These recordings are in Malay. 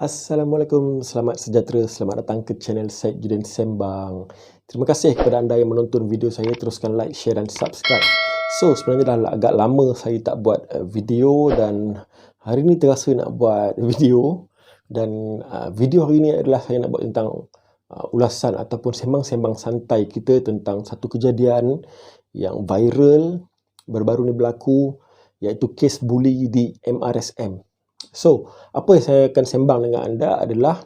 Assalamualaikum, selamat sejahtera, selamat datang ke channel Syed Judin Sembang. Terima kasih kepada anda yang menonton video saya, teruskan like, share dan subscribe. So, sebenarnya dah agak lama saya tak buat video dan hari ni terasa nak buat video. Dan video hari ni adalah saya nak buat tentang ulasan ataupun sembang-sembang santai kita tentang satu kejadian yang viral baru-baru ni berlaku, iaitu kes buli di MRSM. So, apa yang saya akan sembang dengan anda adalah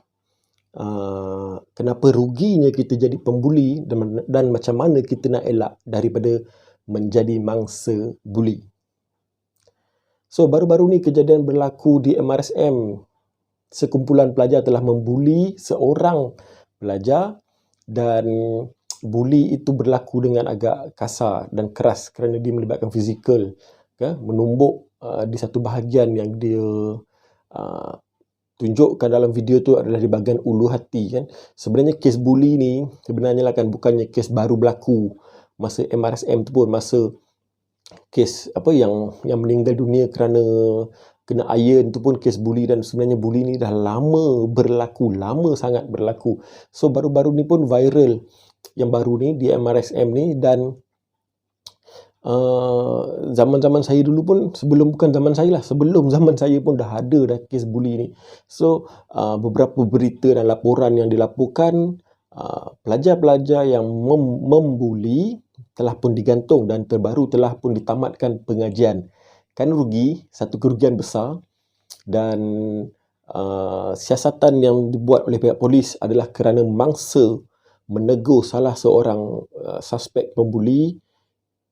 kenapa ruginya kita jadi pembuli dan macam mana kita nak elak daripada menjadi mangsa buli. So, baru-baru ni kejadian berlaku di MRSM. Sekumpulan pelajar telah membuli seorang pelajar dan buli itu berlaku dengan agak kasar dan keras kerana dia melibatkan fizikal, menumbuk di satu bahagian yang dia tunjukkan dalam video tu adalah di bahagian ulu hati kan. Sebenarnya kes buli ni sebenarnya lah kan bukannya kes baru berlaku masa MRSM tu pun, masa kes apa yang meninggal dunia kerana kena iron tu pun kes buli, dan sebenarnya buli ni dah lama berlaku, lama sangat berlaku. So baru-baru ni pun viral yang baru ni di MRSM ni, dan zaman-zaman saya dulu pun, sebelum zaman saya pun dah ada dah kes buli ni. So beberapa berita dan laporan yang dilaporkan, pelajar-pelajar yang membuli telah pun digantung dan terbaru telah pun ditamatkan pengajian. Kan rugi, satu kerugian besar. Dan siasatan yang dibuat oleh pihak polis adalah kerana mangsa menegur salah seorang suspek pembuli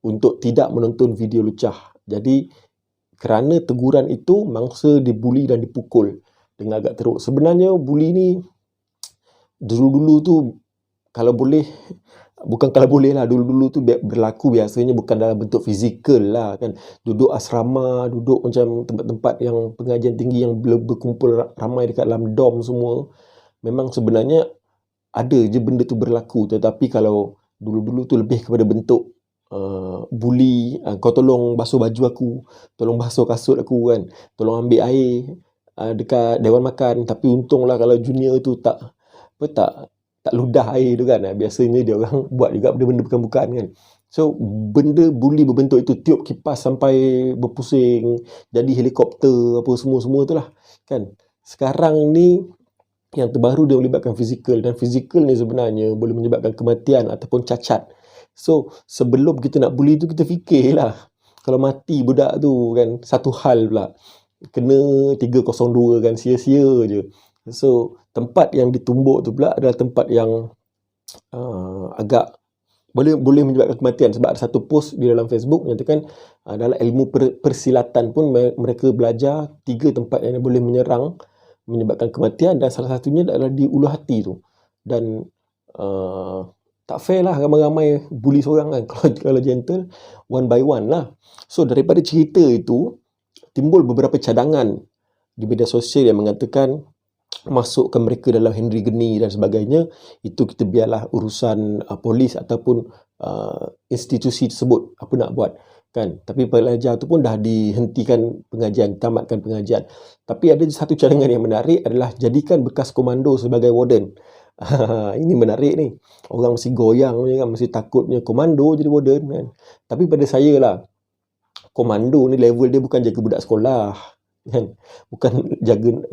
untuk tidak menonton video lucah. Jadi kerana teguran itu, mangsa dibuli dan dipukul dengan agak teruk. Sebenarnya buli ni dulu-dulu tu kalau boleh, bukan kalau boleh lah, dulu-dulu tu berlaku biasanya bukan dalam bentuk fizikal lah kan. Duduk asrama, duduk macam tempat-tempat yang pengajian tinggi yang berkumpul ramai dekat dalam dom semua. Memang sebenarnya ada je benda tu berlaku, tetapi kalau dulu-dulu tu lebih kepada bentuk buli, kau tolong basuh baju aku, tolong basuh kasut aku kan, tolong ambil air dekat dewan makan. Tapi untunglah kalau junior tu tak ludah air tu kan. Biasanya dia orang buat juga benda-benda bukan-bukan kan. So benda buli berbentuk itu, tiup kipas sampai berpusing, jadi helikopter apa semua-semua tu lah kan. Sekarang ni yang terbaru dia melibatkan fizikal, dan fizikal ni sebenarnya boleh menyebabkan kematian ataupun cacat. So sebelum kita nak buli tu, kita fikirlah kalau mati budak tu kan, satu hal pula. Kena 302 kan, sia-sia je. So tempat yang ditumbuk tu pula adalah tempat yang agak boleh menyebabkan kematian. Sebab ada satu post di dalam Facebook menyatakan dalam ilmu persilatan pun mereka belajar 3 tempat yang boleh menyebabkan kematian, dan salah satunya adalah di ulu hati tu. Dan tak fair lah ramai-ramai buli seorang kan. Kalau gentle, one by one lah. So daripada cerita itu timbul beberapa cadangan di media sosial yang mengatakan masukkan mereka dalam Henry Geni dan sebagainya. Itu kita biarlah urusan polis ataupun institusi tersebut apa nak buat kan. Tapi pelajar tu pun dah dihentikan pengajian, tamatkan pengajian. Tapi ada satu cadangan yang menarik adalah jadikan bekas komando sebagai warden. Ini menarik ni. Orang mesti goyang kan, mesti takutnya komando jadi warden kan. Tapi pada saya lah, komando ni level dia bukan jaga budak sekolah kan. Bukan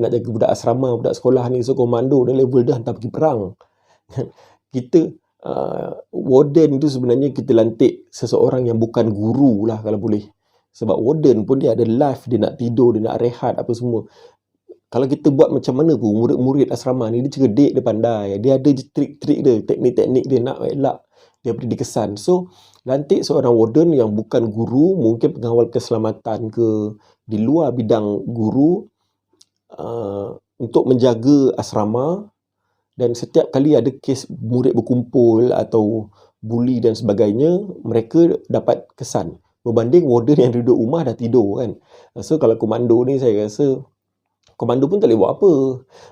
nak jaga budak asrama, budak sekolah ni. So komando ni level dia hantar pergi perang. Kita warden tu sebenarnya kita lantik seseorang yang bukan guru lah kalau boleh. Sebab warden pun dia ada life, dia nak tidur, dia nak rehat apa semua. Kalau kita buat macam mana pun, murid-murid asrama ni dia cerdik, dia pandai, dia ada trik-trik dia, teknik-teknik dia nak elak dia beri kesan. So lantik seorang warden yang bukan guru, mungkin pengawal keselamatan ke, di luar bidang guru, untuk menjaga asrama. Dan setiap kali ada kes murid berkumpul atau buli dan sebagainya, mereka dapat kesan berbanding warden yang duduk rumah dah tidur kan. So kalau komando ni, saya rasa komando pun tak boleh buat apa.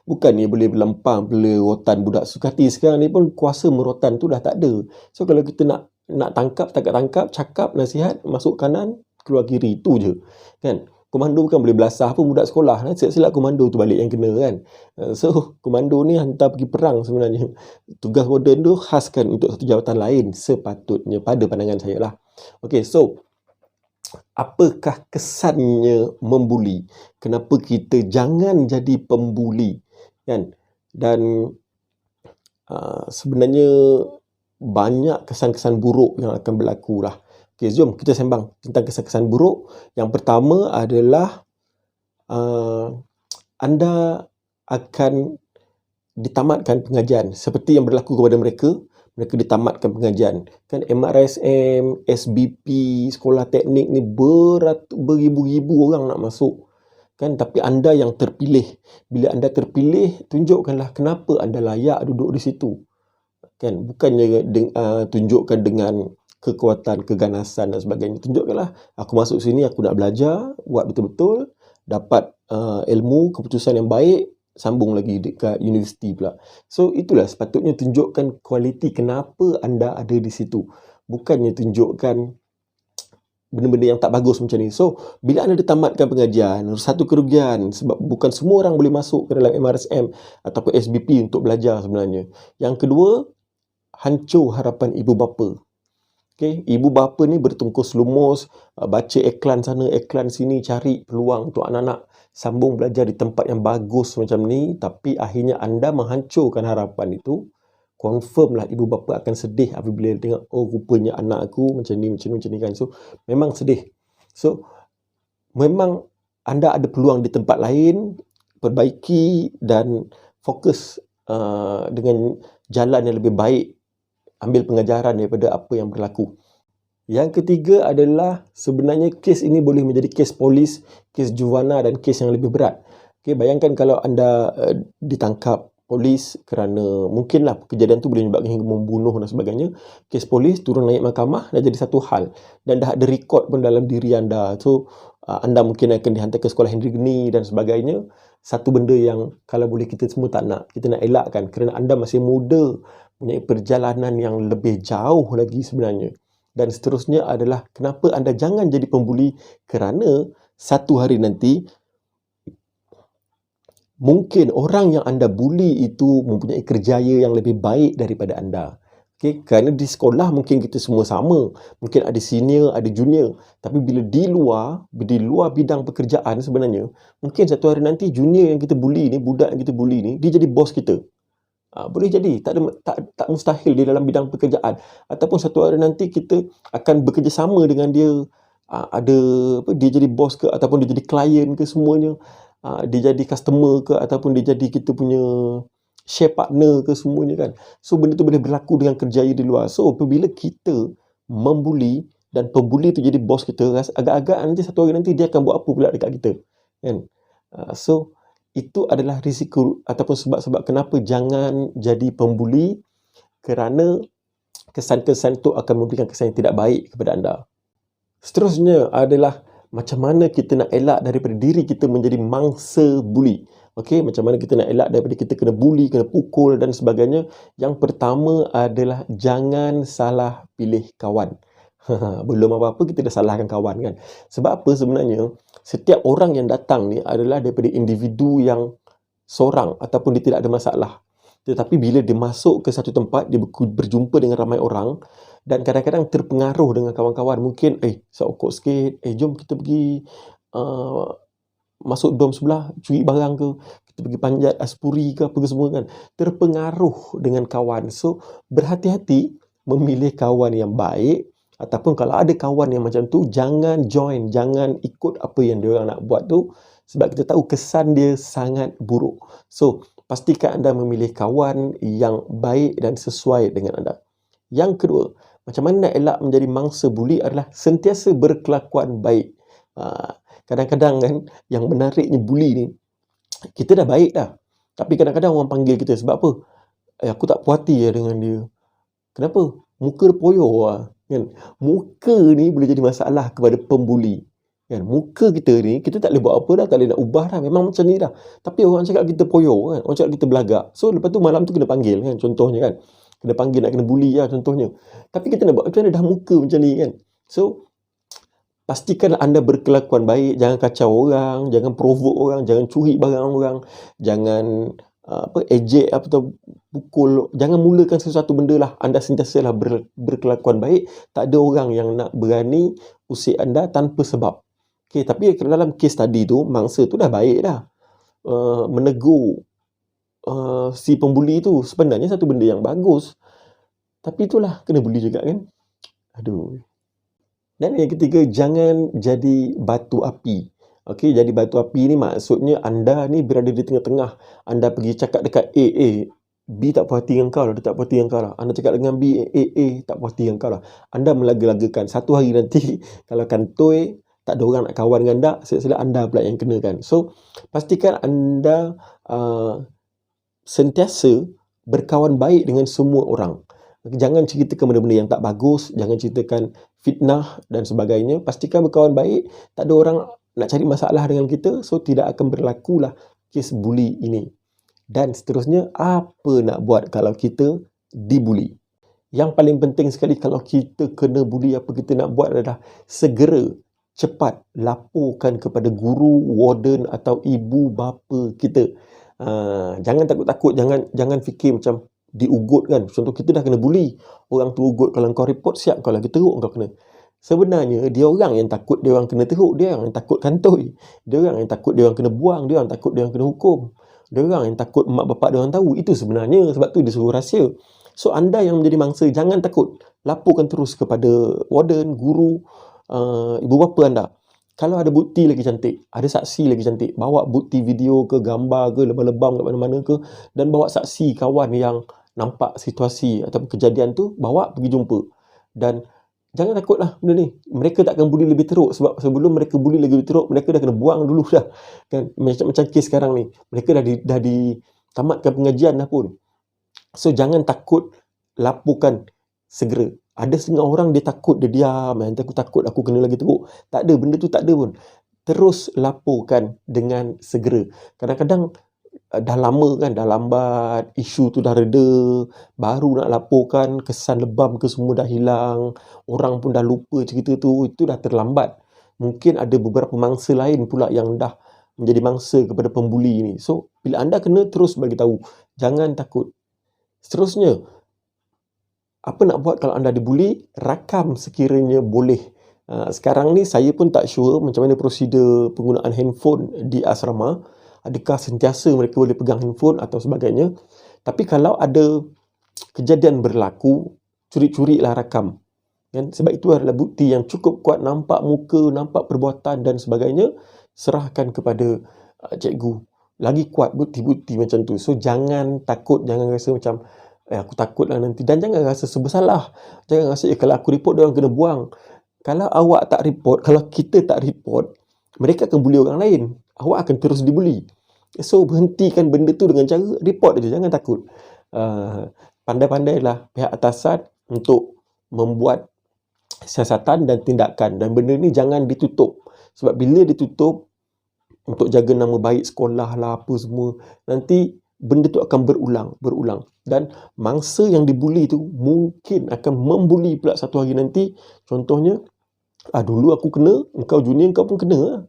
Bukannya boleh berlempang bela rotan budak sukati. Sekarang ni pun kuasa merotan tu dah tak ada. So kalau kita nak tangkap, tangkap, cakap, nasihat, masuk kanan, keluar kiri, tu je kan. komando bukan boleh belasah pun budak sekolah. Silap-silap komando tu balik yang kena kan. So, komando ni hantar pergi perang sebenarnya. Tugas warden tu khaskan untuk satu jawatan lain sepatutnya pada pandangan saya lah. Okay, so apakah kesannya membuli? Kenapa kita jangan jadi pembuli? Kan? Dan sebenarnya banyak kesan-kesan buruk yang akan berlaku lah. Okay, jom kita sembang tentang kesan-kesan buruk. Yang pertama adalah anda akan ditamatkan pengajian seperti yang berlaku kepada mereka. Mereka ditamatkan pengajian. Kan MRSM, SBP, sekolah teknik ni beribu-ribu orang nak masuk. Kan, tapi anda yang terpilih. Bila anda terpilih, tunjukkanlah kenapa anda layak duduk di situ. Kan, bukannya tunjukkan dengan kekuatan, keganasan dan sebagainya. Tunjukkanlah, aku masuk sini, aku nak belajar, buat betul-betul, dapat ilmu, keputusan yang baik, sambung lagi dekat universiti pula. So, itulah sepatutnya tunjukkan kualiti kenapa anda ada di situ. Bukannya tunjukkan benda-benda yang tak bagus macam ni. So, bila anda ditamatkan pengajian, satu kerugian sebab bukan semua orang boleh masuk ke dalam MRSM ataupun SBP untuk belajar sebenarnya. Yang kedua, hancur harapan ibu bapa. Okay? Ibu bapa ni bertungkus lumus, baca iklan sana, iklan sini, cari peluang untuk anak-anak sambung belajar di tempat yang bagus macam ni, tapi akhirnya anda menghancurkan harapan itu. Confirm lah ibu bapa akan sedih apabila tengok, oh rupanya anak aku macam ni kan. So, memang sedih. So, memang anda ada peluang di tempat lain, perbaiki dan fokus dengan jalan yang lebih baik, ambil pengajaran daripada apa yang berlaku. Yang ketiga adalah sebenarnya kes ini boleh menjadi kes polis, kes juvana dan kes yang lebih berat. Okay, bayangkan kalau anda ditangkap polis kerana mungkinlah kejadian tu boleh menyebabkan hingga membunuh dan sebagainya. Kes polis turun naik mahkamah dah jadi satu hal dan dah ada rekod pun dalam diri anda. So, anda mungkin akan dihantar ke sekolah Henry Geni dan sebagainya. Satu benda yang kalau boleh kita semua tak nak, kita nak elakkan kerana anda masih muda, punya perjalanan yang lebih jauh lagi sebenarnya. Dan seterusnya adalah kenapa anda jangan jadi pembuli, kerana satu hari nanti mungkin orang yang anda buli itu mempunyai kerjaya yang lebih baik daripada anda. Okay? Kerana di sekolah mungkin kita semua sama. Mungkin ada senior, ada junior. Tapi bila di luar bidang pekerjaan sebenarnya, mungkin satu hari nanti junior yang kita buli ni, budak yang kita buli ni, dia jadi bos kita. Boleh jadi, tak mustahil di dalam bidang pekerjaan. Ataupun satu hari nanti kita akan bekerjasama dengan dia, dia jadi bos ke, ataupun dia jadi klien ke semuanya, dia jadi customer ke, ataupun dia jadi kita punya share partner ke semuanya kan. So, benda tu boleh berlaku dengan kerjaya di luar. So, apabila kita membuli dan pembuli tu jadi bos kita, agak-agak nanti satu hari nanti dia akan buat apa pula dekat kita kan. So, itu adalah risiko ataupun sebab-sebab kenapa jangan jadi pembuli, kerana kesan-kesan itu akan memberikan kesan yang tidak baik kepada anda. Seterusnya adalah macam mana kita nak elak daripada diri kita menjadi mangsa buli. Okey, macam mana kita nak elak daripada kita kena buli, kena pukul dan sebagainya. Yang pertama adalah jangan salah pilih kawan. Belum apa-apa kita dah salahkan kawan kan. Sebab apa sebenarnya? Setiap orang yang datang ni adalah daripada individu yang seorang ataupun dia tidak ada masalah. Tetapi bila dia masuk ke satu tempat, dia berjumpa dengan ramai orang dan kadang-kadang terpengaruh dengan kawan-kawan. Mungkin, sokok sikit, jom kita pergi masuk dom sebelah, curi barang ke, kita pergi panjat aspuri ke, apa ke semua kan. Terpengaruh dengan kawan. So, berhati-hati memilih kawan yang baik. Ataupun kalau ada kawan yang macam tu, jangan join, jangan ikut apa yang dia orang nak buat tu, sebab kita tahu kesan dia sangat buruk. So, pastikan anda memilih kawan yang baik dan sesuai dengan anda. Yang kedua, macam mana nak elak menjadi mangsa buli adalah sentiasa berkelakuan baik. Kadang-kadang kan, yang menariknya buli ni, kita dah baik dah. Tapi kadang-kadang orang panggil kita sebab apa? Aku tak puas hati dengan dia. Kenapa? Muka dia poyo lah. Kan? Muka ni boleh jadi masalah kepada pembuli. Kan? Muka kita ni, kita tak boleh buat apa dah, tak boleh nak ubah dah. Memang macam ni dah. Tapi orang cakap kita poyo kan? Orang cakap kita belagak. So, lepas tu malam tu kena panggil kan? Contohnya kan? Kena panggil, nak kena buli lah contohnya. Tapi kita nak buat macam mana dah muka macam ni kan? So, pastikan anda berkelakuan baik, jangan kacau orang, jangan provoke orang, jangan curi barang orang, jangan ejek atau pukul, jangan mulakan sesuatu benda lah. Anda sentiasalah berkelakuan baik, tak ada orang yang nak berani usik anda tanpa sebab. Okey, tapi dalam kes tadi tu, mangsa tu dah baik dah. Menegur si pembuli tu sebenarnya satu benda yang bagus. Tapi itulah, kena buli juga kan. Aduh. Dan yang ketiga, jangan jadi batu api. Okey, jadi batu api ni maksudnya anda ni berada di tengah-tengah. Anda pergi cakap dekat A, B tak puas hati dengan kau lah, dia tak puas hati dengan kau lah. Anda cakap dengan B, A tak puas hati dengan kau lah. Anda melaga-lagakan. Satu hari nanti, kalau kantoi, tak ada orang nak kawan dengan anda, silap-silap anda pula yang kena kan. So, pastikan anda sentiasa berkawan baik dengan semua orang. Jangan ceritakan benda-benda yang tak bagus, jangan ceritakan fitnah dan sebagainya. Pastikan berkawan baik, tak ada orang nak cari masalah dengan kita, so tidak akan berlakulah kes buli ini. Dan seterusnya, apa nak buat kalau kita dibuli? Yang paling penting sekali kalau kita kena buli, apa kita nak buat adalah segera, cepat laporkan kepada guru, warden atau ibu bapa kita. Jangan takut-takut, jangan fikir macam diugut kan. Contoh kita dah kena buli, orang tu ugut, kalau kau report siap kau lagi teruk kau kena. Sebenarnya dia orang yang takut dia orang kena teruk, dia orang yang takut kantoi, dia orang yang takut dia orang kena buang, dia orang takut dia orang kena hukum, dia orang yang takut mak bapak dia orang tahu. Itu sebenarnya, sebab tu dia suruh rahsia. So anda yang menjadi mangsa, jangan takut, laporkan terus kepada warden, guru, ibu bapa anda. Kalau ada bukti lagi cantik, ada saksi lagi cantik, bawa bukti video ke, gambar ke, lebam-lebam kat mana-mana ke, dan bawa saksi kawan yang nampak situasi atau kejadian tu, bawa pergi jumpa. Dan jangan takutlah benda ni. Mereka tak akan buli lebih teruk, sebab sebelum mereka buli lebih teruk, mereka dah kena buang dulu dah. Kan macam kes sekarang ni. Mereka dah tamatkan pengajian dah pun. So jangan takut, laporkan segera. Ada setengah orang dia takut, dia diam, aku takut aku kena lagi teruk. Tak ada, benda tu tak ada pun. Terus laporkan dengan segera. Kadang-kadang dah lama kan, dah lambat, isu tu dah reda, baru nak laporkan, kesan lebam ke semua dah hilang, orang pun dah lupa cerita tu, itu dah terlambat. Mungkin ada beberapa mangsa lain pula yang dah menjadi mangsa kepada pembuli ni. So, bila anda kena, terus bagi tahu, jangan takut. Seterusnya, apa nak buat kalau anda dibuli? Rakam sekiranya boleh. Sekarang ni saya pun tak sure macam mana prosedur penggunaan handphone di asrama. Adakah sentiasa mereka boleh pegang handphone atau sebagainya. Tapi kalau ada kejadian berlaku, curi-curilah rakam. Kan? Sebab itu adalah bukti yang cukup kuat, nampak muka, nampak perbuatan dan sebagainya, serahkan kepada cikgu. Lagi kuat bukti-bukti macam tu. So jangan takut, jangan rasa macam aku takut lah nanti. Dan jangan rasa bersalah. Jangan rasa kalau aku report dia orang kena buang. Kalau awak tak report, kalau kita tak report, mereka akan buli orang lain. Awak akan terus dibuli. So berhentikan benda tu dengan cara report aja, jangan takut. Pandai-pandailah pihak atasan untuk membuat siasatan dan tindakan. Dan benda ni jangan ditutup. Sebab bila ditutup, untuk jaga nama baik sekolah lah apa semua, nanti benda tu akan berulang. Dan mangsa yang dibuli tu mungkin akan membuli pula satu hari nanti. Contohnya, dulu aku kena, engkau junior kau pun kena.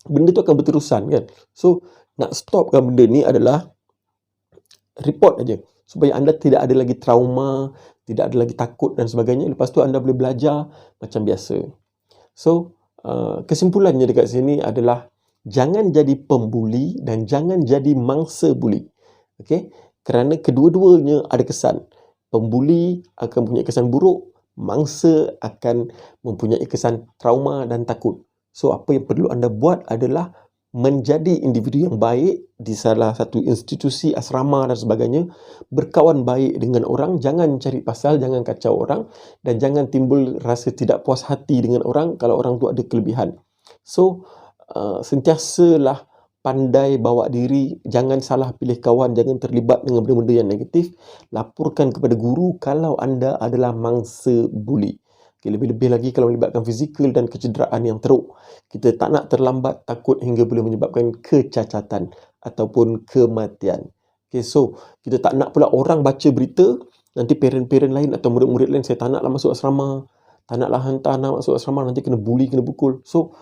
Benda tu akan berterusan kan. So, nak stopkan benda ni adalah report aja, supaya anda tidak ada lagi trauma, tidak ada lagi takut dan sebagainya. Lepas tu anda boleh belajar macam biasa. So, kesimpulannya dekat sini adalah jangan jadi pembuli dan jangan jadi mangsa buli. Okey? Kerana kedua-duanya ada kesan. Pembuli akan punya kesan buruk, mangsa akan mempunyai kesan trauma dan takut. So, apa yang perlu anda buat adalah menjadi individu yang baik di salah satu institusi, asrama dan sebagainya. Berkawan baik dengan orang, jangan cari pasal, jangan kacau orang, dan jangan timbul rasa tidak puas hati dengan orang kalau orang tu ada kelebihan. So, sentiasalah pandai bawa diri, jangan salah pilih kawan, jangan terlibat dengan benda-benda yang negatif. Laporkan kepada guru kalau anda adalah mangsa buli. Okay, lebih-lebih lagi kalau melibatkan fizikal dan kecederaan yang teruk. Kita tak nak terlambat, takut hingga boleh menyebabkan kecacatan ataupun kematian. Okay, so kita tak nak pula orang baca berita, nanti parent-parent lain atau murid-murid lain, saya tak naklah masuk asrama, tak naklah hantar anak masuk asrama, nanti kena bully, kena pukul. So,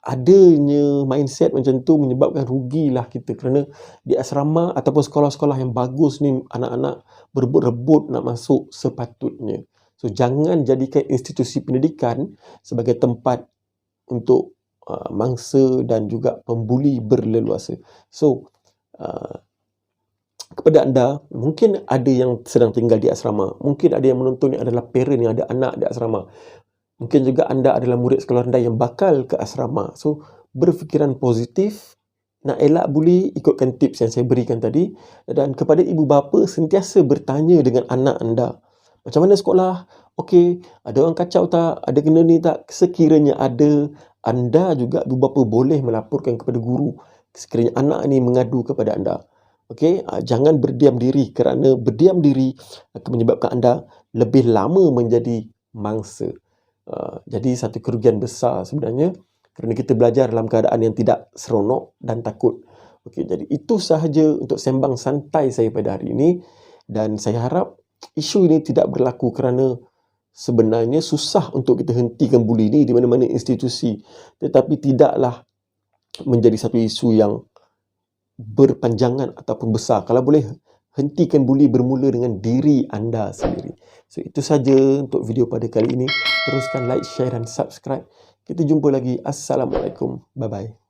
adanya mindset macam tu menyebabkan rugilah kita, kerana di asrama ataupun sekolah-sekolah yang bagus ni anak-anak berebut-rebut nak masuk sepatutnya. So jangan jadikan institusi pendidikan sebagai tempat untuk mangsa dan juga pembuli berleluasa. So kepada anda, mungkin ada yang sedang tinggal di asrama, mungkin ada yang menonton ni adalah parent yang ada anak di asrama, mungkin juga anda adalah murid sekolah rendah yang bakal ke asrama. So, berfikiran positif, nak elak buli, ikutkan tips yang saya berikan tadi. Dan kepada ibu bapa, sentiasa bertanya dengan anak anda. Macam mana sekolah? Okey, ada orang kacau tak? Ada kena ni tak? Sekiranya ada, anda juga ibu bapa boleh melaporkan kepada guru sekiranya anak ni mengadu kepada anda. Okey, jangan berdiam diri, kerana berdiam diri akan menyebabkan anda lebih lama menjadi mangsa. Jadi satu kerugian besar sebenarnya, kerana kita belajar dalam keadaan yang tidak seronok dan takut. Okey, jadi itu sahaja untuk sembang santai saya pada hari ini, dan saya harap isu ini tidak berlaku, kerana sebenarnya susah untuk kita hentikan buli ini di mana-mana institusi, tetapi tidaklah menjadi satu isu yang berpanjangan ataupun besar. Kalau boleh, hentikan buli bermula dengan diri anda sendiri. So, itu saja untuk video pada kali ini. Teruskan like, share dan subscribe. Kita jumpa lagi. Assalamualaikum. Bye-bye.